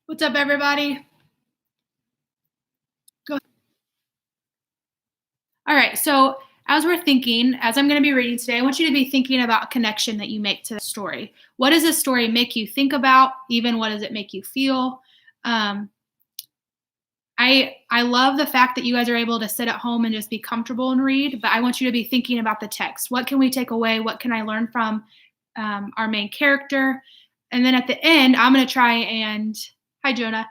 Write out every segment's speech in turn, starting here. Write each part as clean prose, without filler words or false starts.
What's up, everybody? Go. All right, so as I'm going to be reading today, I want you to be thinking about a connection that you make to the story. What does this story make you think about? Even what does it make you feel? Um, I love the fact that you guys are able to sit at home and just be comfortable and read, but I want you to be thinking about the text. What can we take away? What can I learn from our main character? And then at the end, I'm going to try and, hi, Jonah,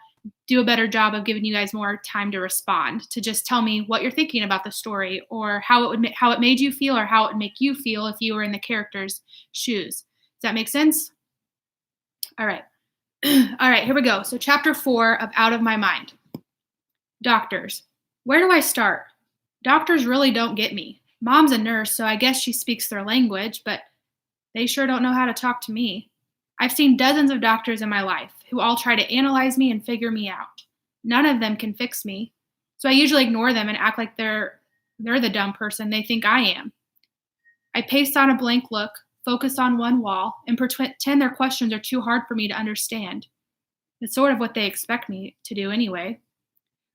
do a better job of giving you guys more time to respond, to just tell me what you're thinking about the story, or how it made you feel, or how it would make you feel if you were in the character's shoes. Does that make sense? All right. All right, here we go. So chapter 4 of Out of My Mind. Doctors. Where do I start? Doctors really don't get me. Mom's a nurse, so I guess she speaks their language, but they sure don't know how to talk to me. I've seen dozens of doctors in my life who all try to analyze me and figure me out. None of them can fix me, so I usually ignore them and act like they're the dumb person they think I am. I paste on a blank look, focus on one wall, and pretend their questions are too hard for me to understand. It's sort of what they expect me to do anyway.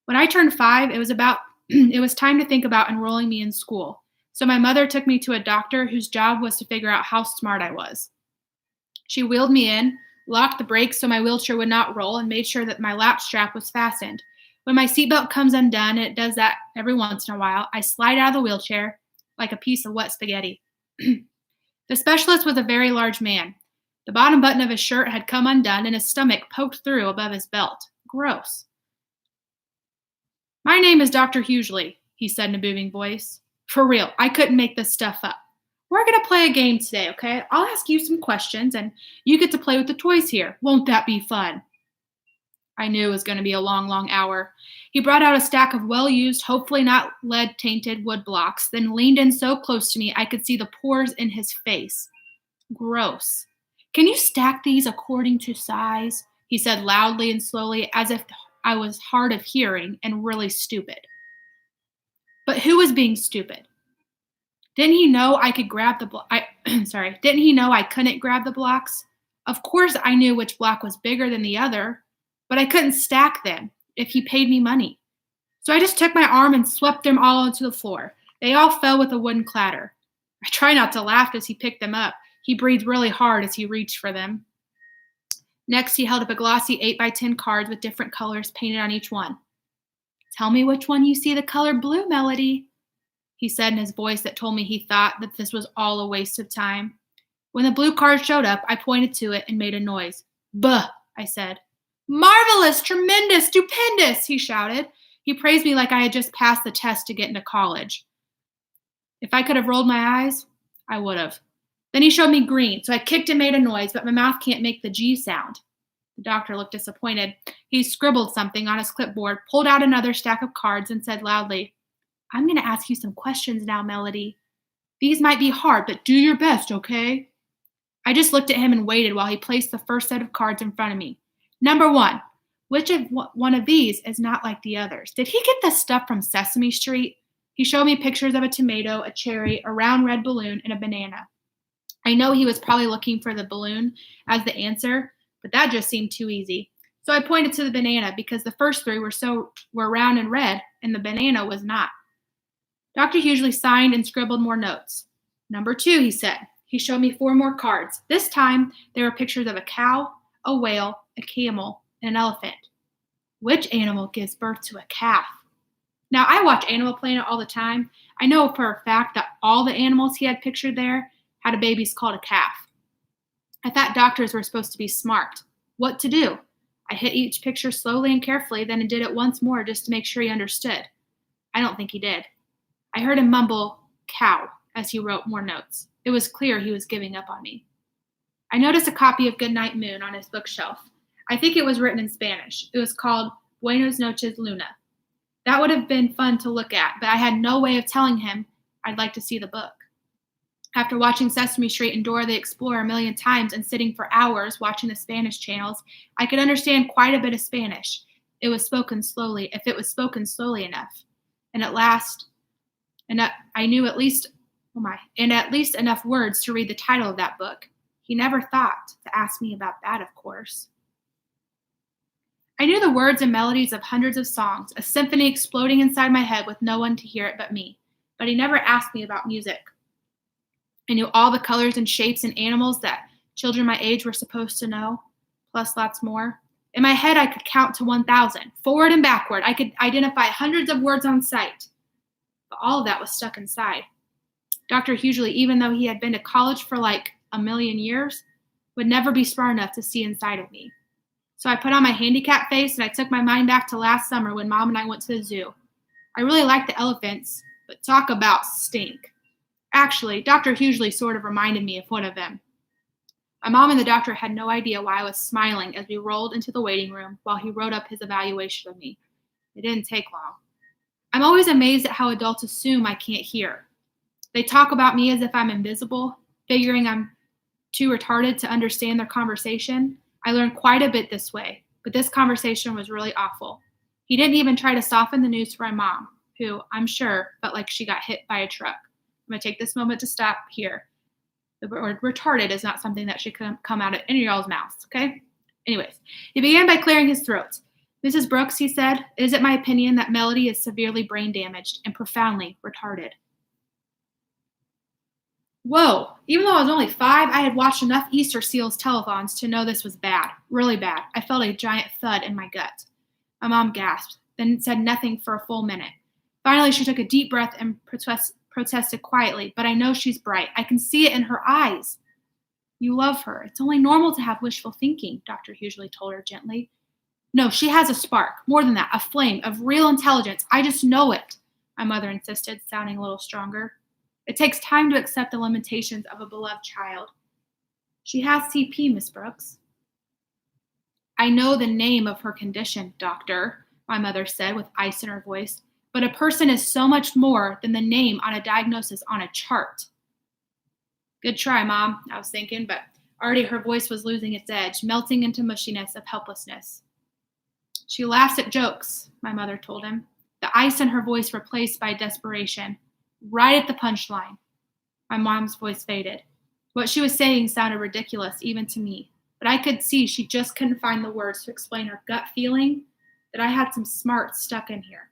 When I turned 5, it was time to think about enrolling me in school. So my mother took me to a doctor whose job was to figure out how smart I was. She wheeled me in, locked the brakes so my wheelchair would not roll, and made sure that my lap strap was fastened. When my seatbelt comes undone, and it does that every once in a while, I slide out of the wheelchair like a piece of wet spaghetti. The specialist was a very large man. The bottom button of his shirt had come undone, and his stomach poked through above his belt. Gross. My name is Dr. Hughley, he said in a booming voice. For real, I couldn't make this stuff up. We're going to play a game today, okay? I'll ask you some questions, and you get to play with the toys here. Won't that be fun? I knew it was going to be a long, long hour. He brought out a stack of well-used, hopefully not lead-tainted wood blocks, then leaned in so close to me I could see the pores in his face. Gross. Can you stack these according to size? He said loudly and slowly, as if I was hard of hearing and really stupid. But who was being stupid? Didn't he know I could grab the Didn't he know I couldn't grab the blocks? Of course I knew which block was bigger than the other, but I couldn't stack them if he paid me money. So I just took my arm and swept them all onto the floor. They all fell with a wooden clatter. I tried not to laugh as he picked them up. He breathed really hard as he reached for them. Next, he held up a glossy 8x10 card with different colors painted on each one. Tell me which one you see the color blue, Melody, he said in his voice that told me he thought that this was all a waste of time. When the blue card showed up, I pointed to it and made a noise. Buh, I said. Marvelous, tremendous, stupendous, he shouted. He praised me like I had just passed the test to get into college. If I could have rolled my eyes, I would have. Then he showed me green, so I kicked and made a noise, but my mouth can't make the G sound. The doctor looked disappointed. He scribbled something on his clipboard, pulled out another stack of cards, and said loudly, I'm going to ask you some questions now, Melody. These might be hard, but do your best, okay? I just looked at him and waited while he placed the first set of cards in front of me. Number 1, which of one of these is not like the others? Did he get this stuff from Sesame Street? He showed me pictures of a tomato, a cherry, a round red balloon, and a banana. I know he was probably looking for the balloon as the answer, but that just seemed too easy. So I pointed to the banana because the first 3 were round and red, and the banana was not. Dr. Hughley signed and scribbled more notes. Number 2, he said. He showed me 4 more cards. This time, there were pictures of a cow, a whale, a camel, and an elephant. Which animal gives birth to a calf? Now, I watch Animal Planet all the time. I know for a fact that all the animals he had pictured there had a baby called a calf. I thought doctors were supposed to be smart. What to do? I hit each picture slowly and carefully, then did it once more just to make sure he understood. I don't think he did. I heard him mumble, cow, as he wrote more notes. It was clear he was giving up on me. I noticed a copy of Goodnight Moon on his bookshelf. I think it was written in Spanish. It was called Buenos Noches, Luna. That would have been fun to look at, but I had no way of telling him I'd like to see the book. After watching Sesame Street and Dora the Explorer a million times and sitting for hours watching the Spanish channels, I could understand quite a bit of Spanish. It was spoken slowly, if it was spoken slowly enough. I knew at least enough words to read the title of that book. He never thought to ask me about that, of course. I knew the words and melodies of hundreds of songs, a symphony exploding inside my head with no one to hear it but me. But he never asked me about music. I knew all the colors and shapes and animals that children my age were supposed to know, plus lots more. In my head, I could count to 1,000, forward and backward. I could identify hundreds of words on sight. But all of that was stuck inside. Dr. Hughley, even though he had been to college for like a million years, would never be smart enough to see inside of me. So I put on my handicap face and I took my mind back to last summer when Mom and I went to the zoo. I really liked the elephants, but talk about stink. Actually, Dr. Hughley sort of reminded me of one of them. My mom and the doctor had no idea why I was smiling as we rolled into the waiting room while he wrote up his evaluation of me. It didn't take long. I'm always amazed at how adults assume I can't hear. They talk about me as if I'm invisible, figuring I'm too retarded to understand their conversation. I learned quite a bit this way, but this conversation was really awful. He didn't even try to soften the news for my mom, who, I'm sure, felt like she got hit by a truck. I'm going to take this moment to stop here. The word retarded is not something that should come out of any of y'all's mouths, okay? Anyways, he began by clearing his throat. Mrs. Brooks, he said, it is my opinion that Melody is severely brain damaged and profoundly retarded. Whoa, even though I was only 5, I had watched enough Easter Seals telethons to know this was bad, really bad. I felt a giant thud in my gut. My mom gasped, then said nothing for a full minute. Finally, she took a deep breath and protested quietly, but I know she's bright. I can see it in her eyes. You love her. It's only normal to have wishful thinking, Dr. Hughley told her gently. No, she has a spark. More than that, a flame of real intelligence. I just know it, my mother insisted, sounding a little stronger. It takes time to accept the limitations of a beloved child. She has CP, Miss Brooks. I know the name of her condition, doctor, my mother said with ice in her voice, but a person is so much more than the name on a diagnosis on a chart. Good try, Mom, I was thinking, but already her voice was losing its edge, melting into mushiness of helplessness. She laughs at jokes, my mother told him, the ice in her voice replaced by desperation. Right at the punchline. My mom's voice faded. What she was saying sounded ridiculous even to me, but I could see she just couldn't find the words to explain her gut feeling that I had some smarts stuck in here.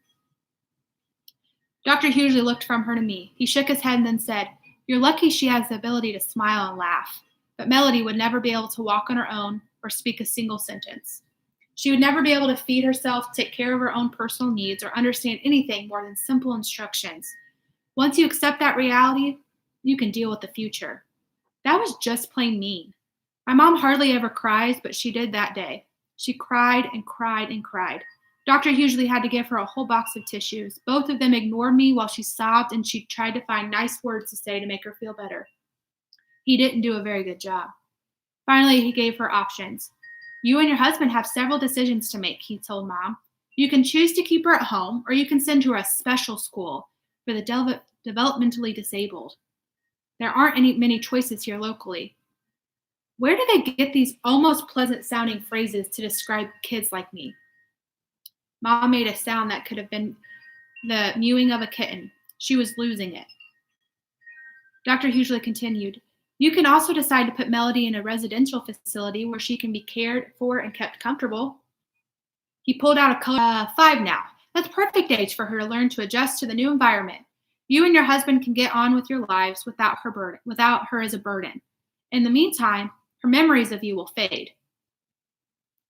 Dr. Hughley looked from her to me. He shook his head and then said, You're lucky she has the ability to smile and laugh, but Melody would never be able to walk on her own or speak a single sentence. She would never be able to feed herself, take care of her own personal needs, or understand anything more than simple instructions. Once you accept that reality, you can deal with the future. That was just plain mean. My mom hardly ever cries, but she did that day. She cried and cried and cried. Dr. Hughley had to give her a whole box of tissues. Both of them ignored me while she sobbed, and she tried to find nice words to say to make her feel better. He didn't do a very good job. Finally, he gave her options. You and your husband have several decisions to make, he told Mom. You can choose to keep her at home, or you can send her to a special school for the developmentally disabled. There aren't many choices here locally. Where do they get these almost pleasant sounding phrases to describe kids like me? Mom made a sound that could have been the mewing of a kitten. She was losing it. Dr. Hughley continued, You can also decide to put Melody in a residential facility where she can be cared for and kept comfortable. He pulled out a color 5 now. That's perfect age for her to learn to adjust to the new environment. You and your husband can get on with your lives without her as a burden. In the meantime, her memories of you will fade.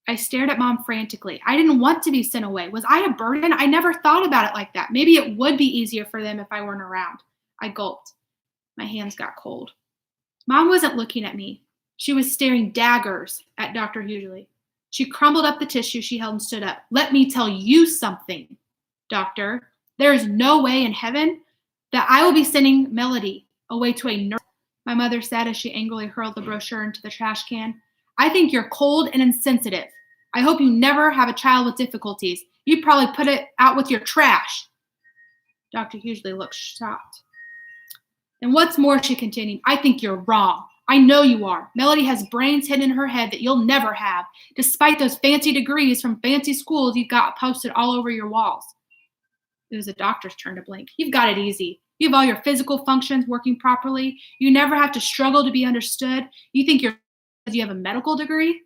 I stared at Mom frantically. I didn't want to be sent away. Was I a burden? I never thought about it like that. Maybe it would be easier for them if I weren't around. I gulped. My hands got cold. Mom wasn't looking at me. She was staring daggers at Dr. Hughley. She crumbled up the tissue she held and stood up. Let me tell you something, Doctor. There is no way in heaven that I will be sending Melody away to a nurse, my mother said as she angrily hurled the brochure into the trash can. I think you're cold and insensitive. I hope you never have a child with difficulties. You'd probably put it out with your trash. Dr. Hughley looked shocked. And what's more, she continued, I think you're wrong. I know you are. Melody has brains hidden in her head that you'll never have, despite those fancy degrees from fancy schools you've got posted all over your walls. It was the doctor's turn to blink. You've got it easy. You have all your physical functions working properly. You never have to struggle to be understood. You think you have a medical degree?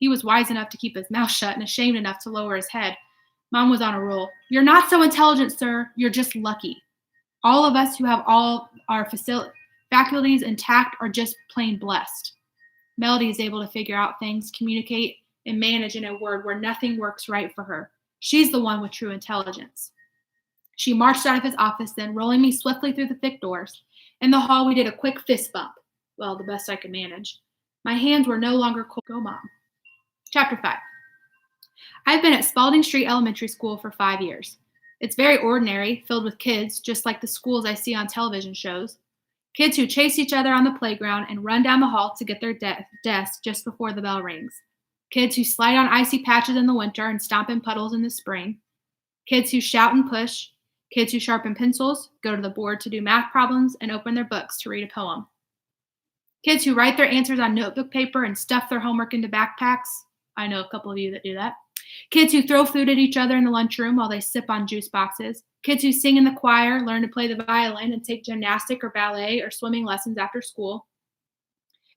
He was wise enough to keep his mouth shut and ashamed enough to lower his head. Mom was on a roll. You're not so intelligent, sir. You're just lucky. All of us who have all our faculties intact are just plain blessed. Melody is able to figure out things, communicate, and manage in a word where nothing works right for her. She's the one with true intelligence. She marched out of his office, then rolling me swiftly through the thick doors. In the hall, we did a quick fist bump. Well, the best I could manage. My hands were no longer cold. Go, Mom. Chapter 5. I've been at Spalding Street Elementary School for 5 years. It's very ordinary, filled with kids, just like the schools I see on television shows. Kids who chase each other on the playground and run down the hall to get their desk just before the bell rings. Kids who slide on icy patches in the winter and stomp in puddles in the spring. Kids who shout and push. Kids who sharpen pencils, go to the board to do math problems, and open their books to read a poem. Kids who write their answers on notebook paper and stuff their homework into backpacks. I know a couple of you that do that. Kids who throw food at each other in the lunchroom while they sip on juice boxes. Kids who sing in the choir, learn to play the violin, and take gymnastic or ballet or swimming lessons after school.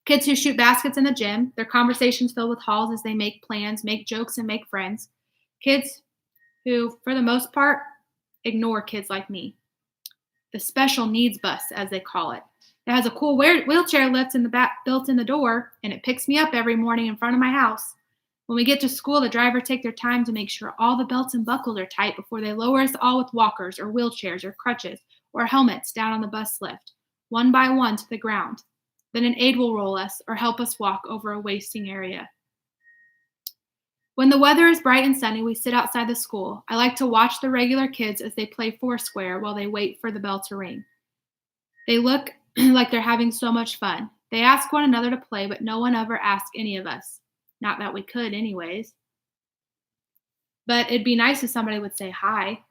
Kids who shoot baskets in the gym, their conversations filled with halls as they make plans, make jokes, and make friends. Kids who, for the most part, ignore kids like me. The special needs bus, as they call it. It has a cool wheelchair lift in the back built in the door, and it picks me up every morning in front of my house. When we get to school, the driver takes their time to make sure all the belts and buckles are tight before they lower us all with walkers or wheelchairs or crutches or helmets down on the bus lift, one by one to the ground. Then an aide will roll us or help us walk over a wasting area. When the weather is bright and sunny, we sit outside the school. I like to watch the regular kids as they play foursquare while they wait for the bell to ring. They look like they're having so much fun. They ask one another to play, but no one ever asks any of us. Not that we could anyways. But it'd be nice if somebody would say hi.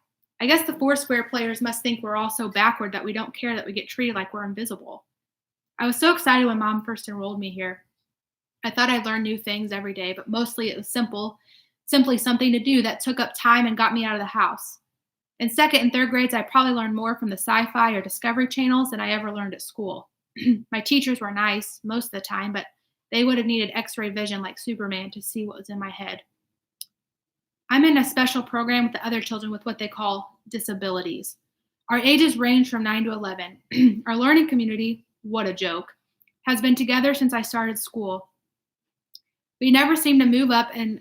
I guess the foursquare players must think we're all so backward that we don't care that we get treated like we're invisible. I was so excited when Mom first enrolled me here. I thought I'd learn new things every day, but mostly it was simply something to do that took up time and got me out of the house. In second and third grades, I probably learned more from the sci-fi or Discovery channels than I ever learned at school. My teachers were nice most of the time, but they would have needed x-ray vision like Superman to see what was in my head. I'm in a special program with the other children with what they call disabilities. Our ages range from 9 to 11. Our learning community, what a joke, has been together since I started school. We never seem to move up and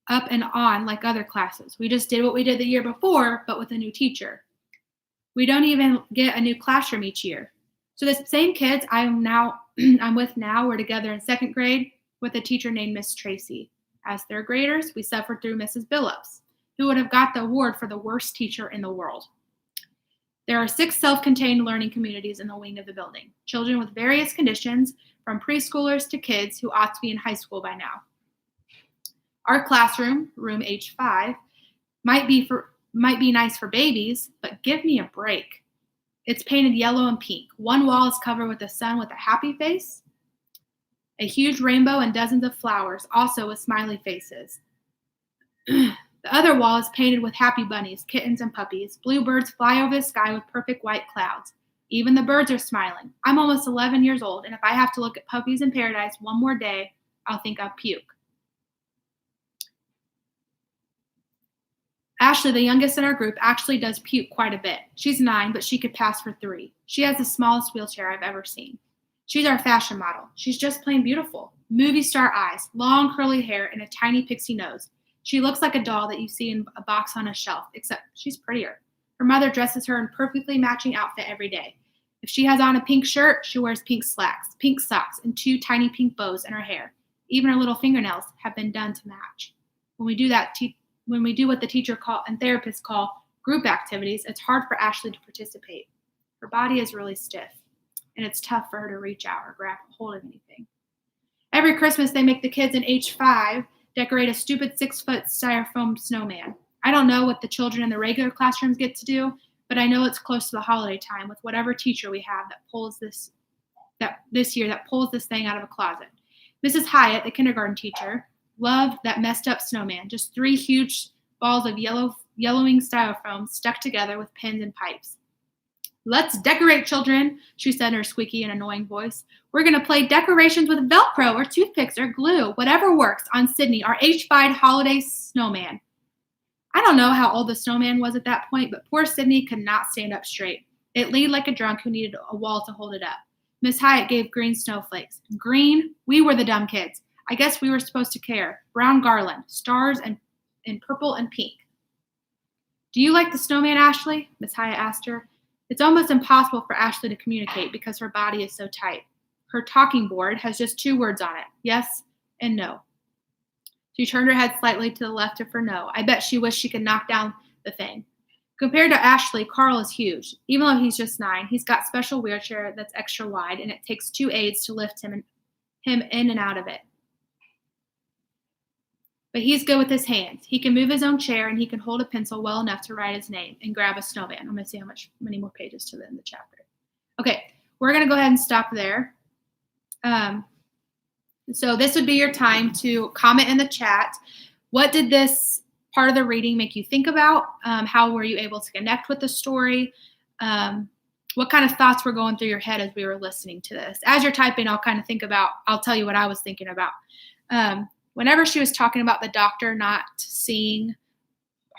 on like other classes. We just did what we did the year before, but with a new teacher. We don't even get a new classroom each year. So the same kids I'm with now were together in second grade with a teacher named Miss Tracy. As third graders, we suffered through Mrs. Billups, who would have got the award for the worst teacher in the world. There are 6 self-contained learning communities in the wing of the building. Children with various conditions, from preschoolers to kids who ought to be in high school by now. Our classroom, room H5, might be nice for babies, but give me a break. It's painted yellow and pink. One wall is covered with the sun with a happy face, a huge rainbow and dozens of flowers, also with smiley faces. The other wall is painted with happy bunnies, kittens, and puppies. Blue birds fly over the sky with perfect white clouds. Even the birds are smiling. I'm almost 11 years old, and if I have to look at puppies in paradise one more day, I'll think I'll puke. Ashley, the youngest in our group, actually does puke quite a bit. She's 9, but she could pass for 3. She has the smallest wheelchair I've ever seen. She's our fashion model. She's just plain beautiful. Movie star eyes, long curly hair, and a tiny pixie nose. She looks like a doll that you see in a box on a shelf, except she's prettier. Her mother dresses her in perfectly matching outfit every day. If she has on a pink shirt, she wears pink slacks, pink socks, and 2 tiny pink bows in her hair. Even her little fingernails have been done to match. When we do what the teacher and therapists call group activities, it's hard for Ashley to participate. Her body is really stiff, and it's tough for her to reach out or grab hold of anything. Every Christmas, they make the kids in H5 decorate a stupid 6-foot styrofoam snowman. I don't know what the children in the regular classrooms get to do, but I know it's close to the holiday time with whatever teacher we have that pulls this thing out of a closet. Mrs. Hyatt, the kindergarten teacher, loved that messed up snowman, just 3 huge balls of yellowing styrofoam stuck together with pins and pipes. Let's decorate, children, she said in her squeaky and annoying voice. We're going to play decorations with Velcro or toothpicks or glue, whatever works, on Sydney, our H-fied holiday snowman. I don't know how old the snowman was at that point, but poor Sydney could not stand up straight. It leaned like a drunk who needed a wall to hold it up. Miss Hyatt gave green snowflakes. Green? We were the dumb kids. I guess we were supposed to care. Brown garland, stars and in purple and pink. Do you like the snowman, Ashley? Miss Hyatt asked her. It's almost impossible for Ashley to communicate because her body is so tight. Her talking board has just 2 words on it, yes and no. She turned her head slightly to the left of her no. I bet she wished she could knock down the thing. Compared to Ashley, Carl is huge. Even though he's just 9, he's got a special wheelchair that's extra wide, and it takes 2 aides to lift him in and out of it. But he's good with his hands. He can move his own chair, and he can hold a pencil well enough to write his name and grab a snowman. I'm going to see many more pages to the end of the chapter. Okay, we're going to go ahead and stop there. So this would be your time to comment in the chat. What did this part of the reading make you think about? How were you able to connect with the story? What kind of thoughts were going through your head as we were listening to this? As you're typing, I'll tell you what I was thinking about. Whenever she was talking about the doctor not seeing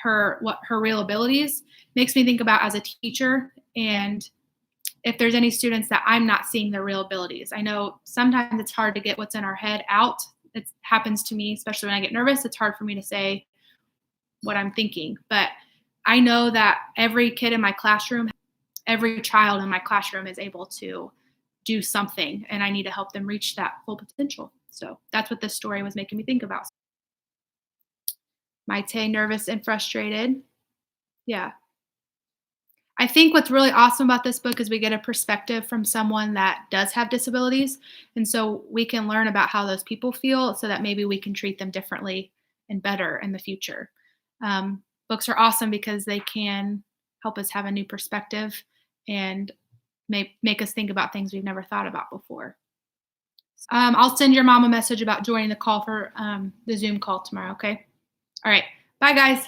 her real abilities, makes me think about as a teacher, and if there's any students that I'm not seeing their real abilities. I know sometimes it's hard to get what's in our head out. It happens to me, especially when I get nervous. It's hard for me to say what I'm thinking. But I know that every child in my classroom is able to do something, and I need to help them reach that full potential. So that's what this story was making me think about. Maite, nervous and frustrated. Yeah. I think what's really awesome about this book is we get a perspective from someone that does have disabilities. And so we can learn about how those people feel so that maybe we can treat them differently and better in the future. Books are awesome because they can help us have a new perspective and make us think about things we've never thought about before. I'll send your mom a message about joining the call for the Zoom call tomorrow, okay? All right. Bye, guys.